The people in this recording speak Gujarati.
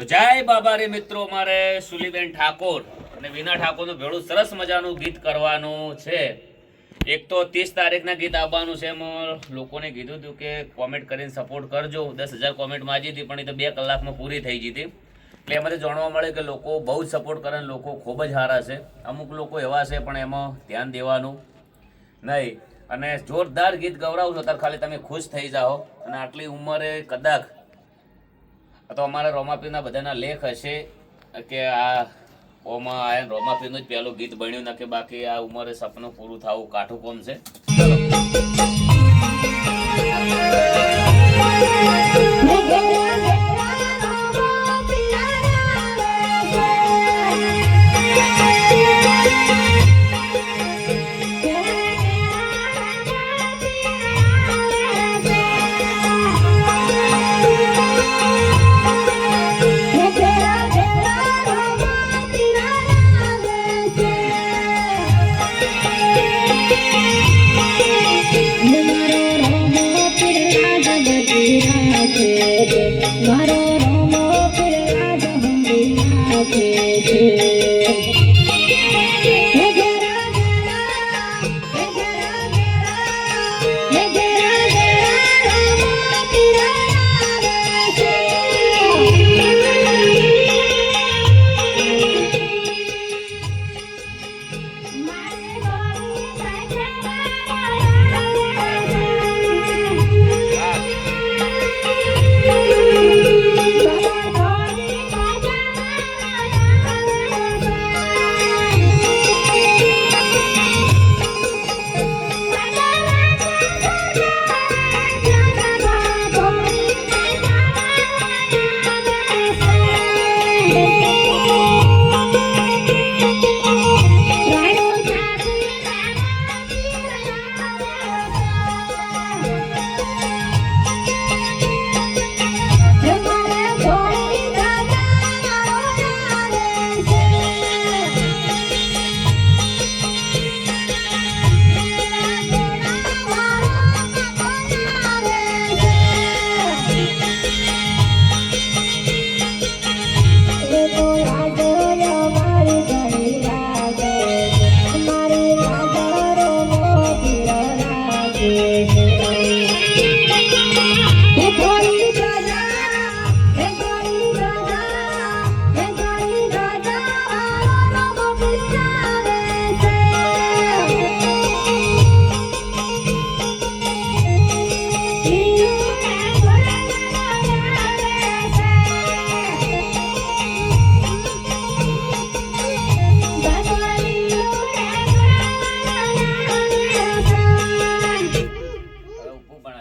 તો જય બાબા રે મિત્રો, મારે સુલીબેન ઠાકોર અને વિના ઠાકોરનું ભેળું સરસ મજાનું ગીત કરવાનું છે. એક તો 30 તારીખના ગીત આવવાનું છે. એમાં લોકોને કીધું હતું કે કોમેન્ટ કરીને સપોર્ટ કરજો. 10,000 કોમેન્ટ માંગી હતી, પણ એ તો 2 કલાકમાં પૂરી થઈ ગઈ હતી. એટલે એમાંથી જાણવા મળે કે લોકો બહુ જ સપોર્ટ કરે, લોકો ખૂબ જ સારા છે. અમુક લોકો એવા છે પણ એમાં ધ્યાન દેવાનું નહીં. અને જોરદાર ગીત ગવડાવું છો ત્યારે ખાલી તમે ખુશ થઈ જાઓ. અને આટલી ઉંમરે કદાચ તો અમારા રોમાપીરના બધાના લેખ હશે કે આ ઓમાં આ રોમાપીરનું જ પહેલું ગીત બન્યું ના કે બાકી આ ઉંમરે સપનું પૂરું થવું કાઠું કોમ છે.